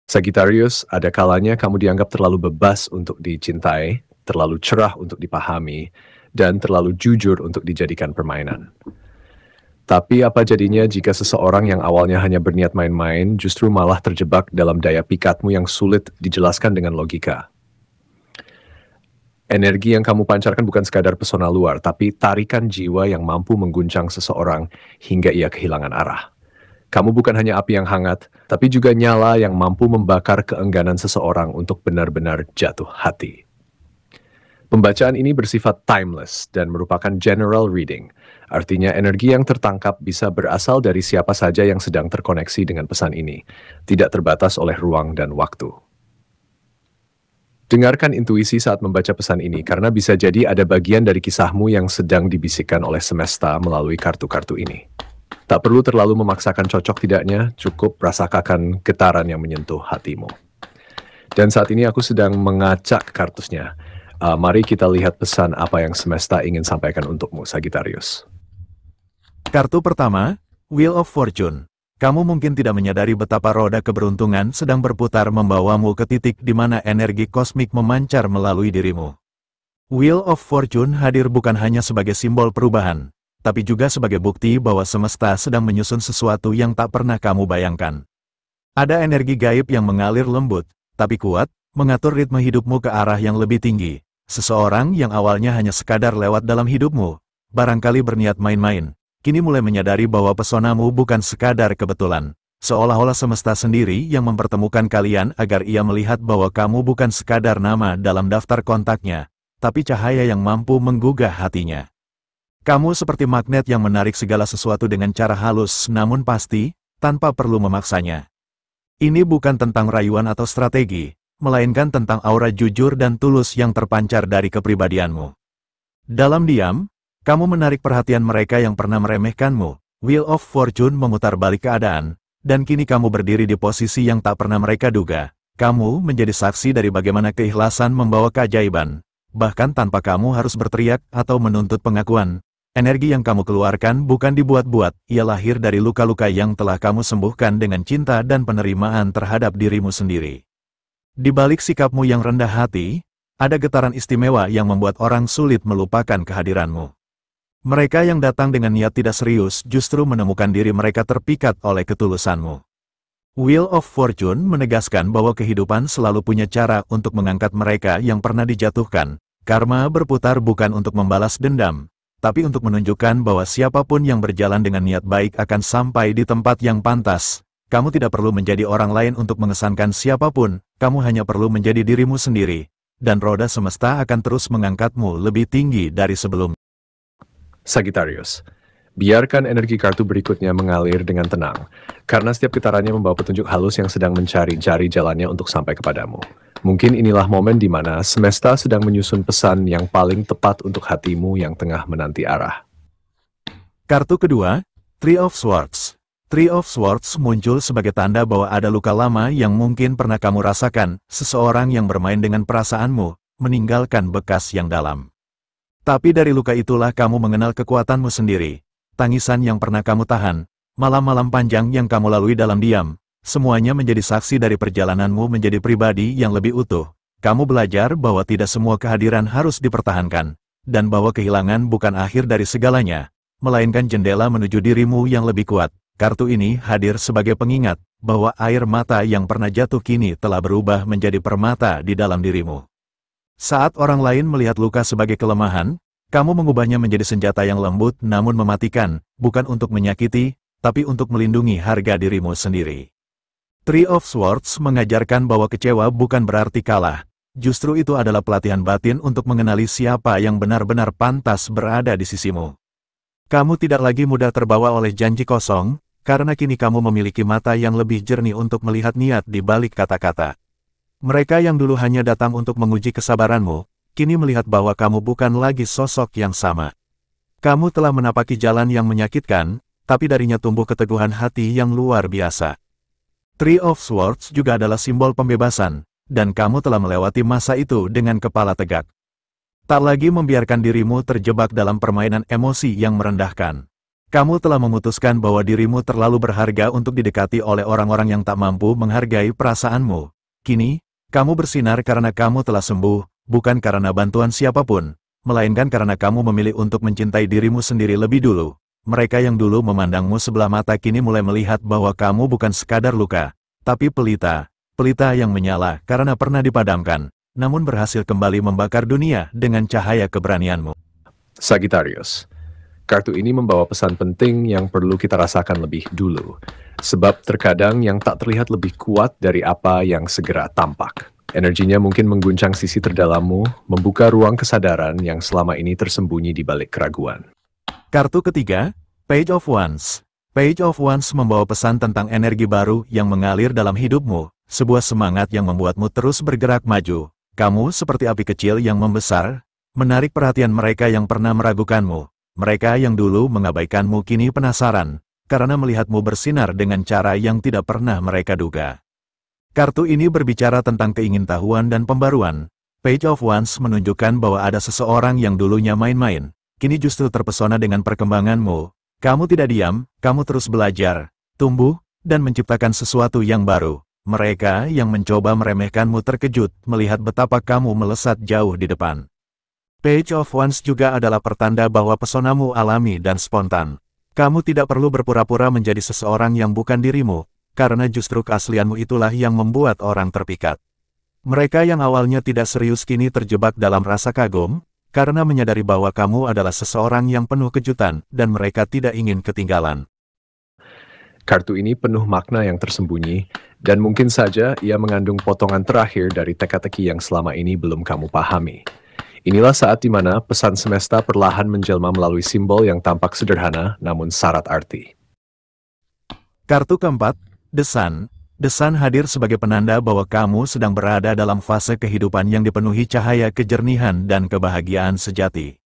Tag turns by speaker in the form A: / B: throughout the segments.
A: Sagittarius, ada kalanya kamu dianggap terlalu bebas untuk dicintai, terlalu cerah untuk dipahami, dan terlalu jujur untuk dijadikan permainan. Tapi apa jadinya jika seseorang yang awalnya hanya berniat main-main justru malah terjebak dalam daya pikatmu yang sulit dijelaskan dengan logika? Energi yang kamu pancarkan bukan sekadar pesona luar, tapi tarikan jiwa yang mampu mengguncang seseorang hingga ia kehilangan arah. Kamu bukan hanya api yang hangat, tapi juga nyala yang mampu membakar keengganan seseorang untuk benar-benar jatuh hati. Pembacaan ini bersifat timeless dan merupakan general reading. Artinya energi yang tertangkap bisa berasal dari siapa saja yang sedang terkoneksi dengan pesan ini, tidak terbatas oleh ruang dan waktu. Dengarkan intuisi saat membaca pesan ini, karena bisa jadi ada bagian dari kisahmu yang sedang dibisikkan oleh semesta melalui kartu-kartu ini. Tak perlu terlalu memaksakan cocok tidaknya, cukup rasakan getaran yang menyentuh hatimu. Dan saat ini aku sedang mengacak kartusnya. Mari kita lihat pesan apa yang semesta ingin sampaikan untukmu, Sagittarius.
B: Kartu pertama, Wheel of Fortune. Kamu mungkin tidak menyadari betapa roda keberuntungan sedang berputar membawamu ke titik di mana energi kosmik memancar melalui dirimu. Wheel of Fortune hadir bukan hanya sebagai simbol perubahan, tapi juga sebagai bukti bahwa semesta sedang menyusun sesuatu yang tak pernah kamu bayangkan. Ada energi gaib yang mengalir lembut, tapi kuat, mengatur ritme hidupmu ke arah yang lebih tinggi. Seseorang yang awalnya hanya sekadar lewat dalam hidupmu, barangkali berniat main-main, kini mulai menyadari bahwa pesonamu bukan sekadar kebetulan. Seolah-olah semesta sendiri yang mempertemukan kalian agar ia melihat bahwa kamu bukan sekadar nama dalam daftar kontaknya, tapi cahaya yang mampu menggugah hatinya. Kamu seperti magnet yang menarik segala sesuatu dengan cara halus namun pasti, tanpa perlu memaksanya. Ini bukan tentang rayuan atau strategi, melainkan tentang aura jujur dan tulus yang terpancar dari kepribadianmu. Dalam diam, kamu menarik perhatian mereka yang pernah meremehkanmu. Wheel of Fortune memutar balik keadaan, dan kini kamu berdiri di posisi yang tak pernah mereka duga. Kamu menjadi saksi dari bagaimana keikhlasan membawa keajaiban. Bahkan tanpa kamu harus berteriak atau menuntut pengakuan. Energi yang kamu keluarkan bukan dibuat-buat, ia lahir dari luka-luka yang telah kamu sembuhkan dengan cinta dan penerimaan terhadap dirimu sendiri. Di balik sikapmu yang rendah hati, ada getaran istimewa yang membuat orang sulit melupakan kehadiranmu. Mereka yang datang dengan niat tidak serius justru menemukan diri mereka terpikat oleh ketulusanmu. Wheel of Fortune menegaskan bahwa kehidupan selalu punya cara untuk mengangkat mereka yang pernah dijatuhkan. Karma berputar bukan untuk membalas dendam, tapi untuk menunjukkan bahwa siapapun yang berjalan dengan niat baik akan sampai di tempat yang pantas. Kamu tidak perlu menjadi orang lain untuk mengesankan siapapun, kamu hanya perlu menjadi dirimu sendiri. Dan roda semesta akan terus mengangkatmu lebih tinggi dari sebelumnya.
A: Sagittarius, biarkan energi kartu berikutnya mengalir dengan tenang, karena setiap getarannya membawa petunjuk halus yang sedang mencari-cari jalannya untuk sampai kepadamu. Mungkin inilah momen di mana semesta sedang menyusun pesan yang paling tepat untuk hatimu yang tengah menanti arah.
B: Kartu kedua, Three of Swords. Three of Swords muncul sebagai tanda bahwa ada luka lama yang mungkin pernah kamu rasakan, seseorang yang bermain dengan perasaanmu, meninggalkan bekas yang dalam. Tapi dari luka itulah kamu mengenal kekuatanmu sendiri, tangisan yang pernah kamu tahan, malam-malam panjang yang kamu lalui dalam diam, semuanya menjadi saksi dari perjalananmu menjadi pribadi yang lebih utuh. Kamu belajar bahwa tidak semua kehadiran harus dipertahankan, dan bahwa kehilangan bukan akhir dari segalanya, melainkan jendela menuju dirimu yang lebih kuat. Kartu ini hadir sebagai pengingat bahwa air mata yang pernah jatuh kini telah berubah menjadi permata di dalam dirimu. Saat orang lain melihat luka sebagai kelemahan, kamu mengubahnya menjadi senjata yang lembut namun mematikan, bukan untuk menyakiti, tapi untuk melindungi harga dirimu sendiri. Three of Swords mengajarkan bahwa kecewa bukan berarti kalah, justru itu adalah pelatihan batin untuk mengenali siapa yang benar-benar pantas berada di sisimu. Kamu tidak lagi mudah terbawa oleh janji kosong, karena kini kamu memiliki mata yang lebih jernih untuk melihat niat di balik kata-kata. Mereka yang dulu hanya datang untuk menguji kesabaranmu, kini melihat bahwa kamu bukan lagi sosok yang sama. Kamu telah menapaki jalan yang menyakitkan, tapi darinya tumbuh keteguhan hati yang luar biasa. Three of Swords juga adalah simbol pembebasan, dan kamu telah melewati masa itu dengan kepala tegak. Tak lagi membiarkan dirimu terjebak dalam permainan emosi yang merendahkan. Kamu telah memutuskan bahwa dirimu terlalu berharga untuk didekati oleh orang-orang yang tak mampu menghargai perasaanmu. Kini, kamu bersinar karena kamu telah sembuh, bukan karena bantuan siapapun, melainkan karena kamu memilih untuk mencintai dirimu sendiri lebih dulu. Mereka yang dulu memandangmu sebelah mata kini mulai melihat bahwa kamu bukan sekadar luka, tapi pelita yang menyala karena pernah dipadamkan, namun berhasil kembali membakar dunia dengan cahaya keberanianmu.
A: Sagittarius, kartu ini membawa pesan penting yang perlu kita rasakan lebih dulu. Sebab terkadang yang tak terlihat lebih kuat dari apa yang segera tampak. Energinya mungkin mengguncang sisi terdalammu, membuka ruang kesadaran yang selama ini tersembunyi di balik keraguan.
B: Kartu ketiga, Page of Wands. Page of Wands membawa pesan tentang energi baru yang mengalir dalam hidupmu, sebuah semangat yang membuatmu terus bergerak maju. Kamu seperti api kecil yang membesar, menarik perhatian mereka yang pernah meragukanmu. Mereka yang dulu mengabaikanmu kini penasaran, karena melihatmu bersinar dengan cara yang tidak pernah mereka duga. Kartu ini berbicara tentang keingintahuan dan pembaruan. Page of Wands menunjukkan bahwa ada seseorang yang dulunya main-main, kini justru terpesona dengan perkembanganmu. Kamu tidak diam, kamu terus belajar, tumbuh, dan menciptakan sesuatu yang baru. Mereka yang mencoba meremehkanmu terkejut melihat betapa kamu melesat jauh di depan. Page of Wands juga adalah pertanda bahwa pesonamu alami dan spontan. Kamu tidak perlu berpura-pura menjadi seseorang yang bukan dirimu, karena justru keaslianmu itulah yang membuat orang terpikat. Mereka yang awalnya tidak serius kini terjebak dalam rasa kagum, karena menyadari bahwa kamu adalah seseorang yang penuh kejutan dan mereka tidak ingin ketinggalan.
A: Kartu ini penuh makna yang tersembunyi, dan mungkin saja ia mengandung potongan terakhir dari teka-teki yang selama ini belum kamu pahami. Inilah saat di mana pesan semesta perlahan menjelma melalui simbol yang tampak sederhana namun syarat arti.
B: Kartu keempat, The Sun. The Sun hadir sebagai penanda bahwa kamu sedang berada dalam fase kehidupan yang dipenuhi cahaya kejernihan dan kebahagiaan sejati.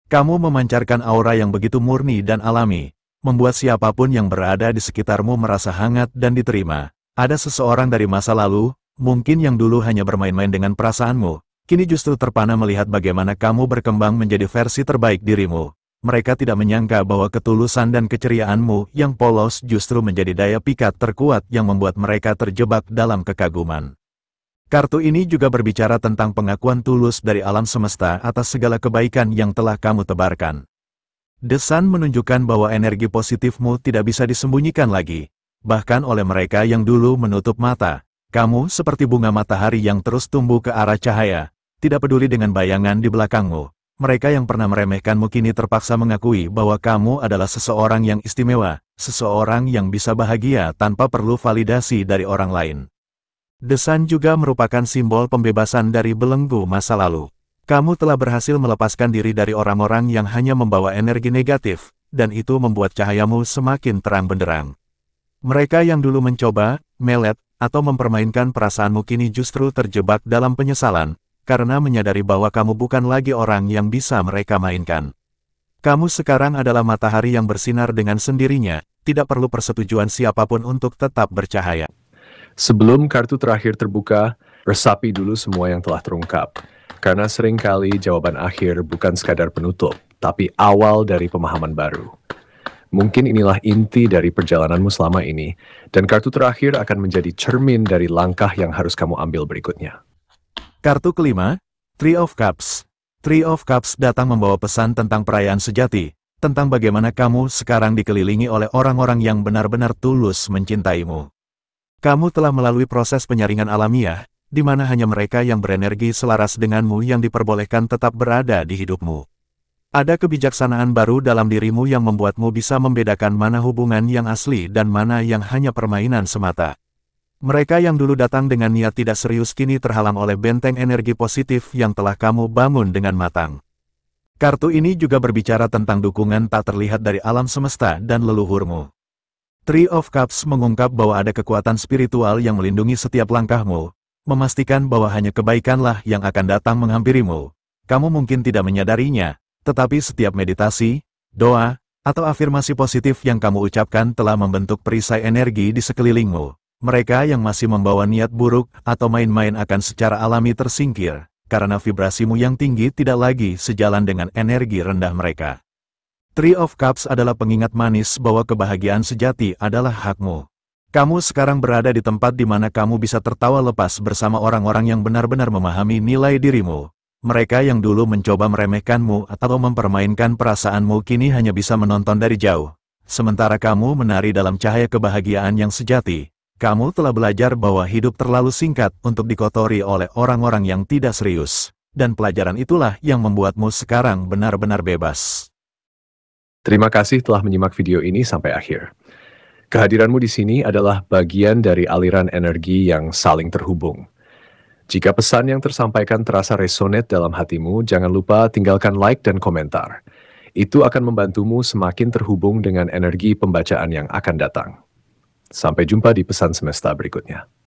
B: Kamu memancarkan aura yang begitu murni dan alami, membuat siapapun yang berada di sekitarmu merasa hangat dan diterima. Ada seseorang dari masa lalu, mungkin yang dulu hanya bermain-main dengan perasaanmu, kini justru terpana melihat bagaimana kamu berkembang menjadi versi terbaik dirimu. Mereka tidak menyangka bahwa ketulusan dan keceriaanmu yang polos justru menjadi daya pikat terkuat yang membuat mereka terjebak dalam kekaguman. Kartu ini juga berbicara tentang pengakuan tulus dari alam semesta atas segala kebaikan yang telah kamu tebarkan. The Sun menunjukkan bahwa energi positifmu tidak bisa disembunyikan lagi, bahkan oleh mereka yang dulu menutup mata. Kamu seperti bunga matahari yang terus tumbuh ke arah cahaya, tidak peduli dengan bayangan di belakangmu. Mereka yang pernah meremehkanmu kini terpaksa mengakui bahwa kamu adalah seseorang yang istimewa, seseorang yang bisa bahagia tanpa perlu validasi dari orang lain. The Sun juga merupakan simbol pembebasan dari belenggu masa lalu. Kamu telah berhasil melepaskan diri dari orang-orang yang hanya membawa energi negatif, dan itu membuat cahayamu semakin terang benderang. Mereka yang dulu mencoba, melet, atau mempermainkan perasaanmu kini justru terjebak dalam penyesalan, karena menyadari bahwa kamu bukan lagi orang yang bisa mereka mainkan. Kamu sekarang adalah matahari yang bersinar dengan sendirinya, tidak perlu persetujuan siapapun untuk tetap bercahaya.
A: Sebelum kartu terakhir terbuka, resapi dulu semua yang telah terungkap. Karena seringkali jawaban akhir bukan sekadar penutup, tapi awal dari pemahaman baru. Mungkin inilah inti dari perjalananmu selama ini, dan kartu terakhir akan menjadi cermin dari langkah yang harus kamu ambil berikutnya.
B: Kartu kelima, Three of Cups. Three of Cups datang membawa pesan tentang perayaan sejati, tentang bagaimana kamu sekarang dikelilingi oleh orang-orang yang benar-benar tulus mencintaimu. Kamu telah melalui proses penyaringan alamiah, di mana hanya mereka yang berenergi selaras denganmu yang diperbolehkan tetap berada di hidupmu. Ada kebijaksanaan baru dalam dirimu yang membuatmu bisa membedakan mana hubungan yang asli dan mana yang hanya permainan semata. Mereka yang dulu datang dengan niat tidak serius kini terhalang oleh benteng energi positif yang telah kamu bangun dengan matang. Kartu ini juga berbicara tentang dukungan tak terlihat dari alam semesta dan leluhurmu. Three of Cups mengungkap bahwa ada kekuatan spiritual yang melindungi setiap langkahmu, memastikan bahwa hanya kebaikanlah yang akan datang menghampirimu. Kamu mungkin tidak menyadarinya, tetapi setiap meditasi, doa, atau afirmasi positif yang kamu ucapkan telah membentuk perisai energi di sekelilingmu. Mereka yang masih membawa niat buruk atau main-main akan secara alami tersingkir, karena vibrasimu yang tinggi tidak lagi sejalan dengan energi rendah mereka. Three of Cups adalah pengingat manis bahwa kebahagiaan sejati adalah hakmu. Kamu sekarang berada di tempat di mana kamu bisa tertawa lepas bersama orang-orang yang benar-benar memahami nilai dirimu. Mereka yang dulu mencoba meremehkanmu atau mempermainkan perasaanmu kini hanya bisa menonton dari jauh. Sementara kamu menari dalam cahaya kebahagiaan yang sejati, kamu telah belajar bahwa hidup terlalu singkat untuk dikotori oleh orang-orang yang tidak serius. Dan pelajaran itulah yang membuatmu sekarang benar-benar bebas.
A: Terima kasih telah menyimak video ini sampai akhir. Kehadiranmu di sini adalah bagian dari aliran energi yang saling terhubung. Jika pesan yang tersampaikan terasa resonate dalam hatimu, jangan lupa tinggalkan like dan komentar. Itu akan membantumu semakin terhubung dengan energi pembacaan yang akan datang. Sampai jumpa di pesan semesta berikutnya.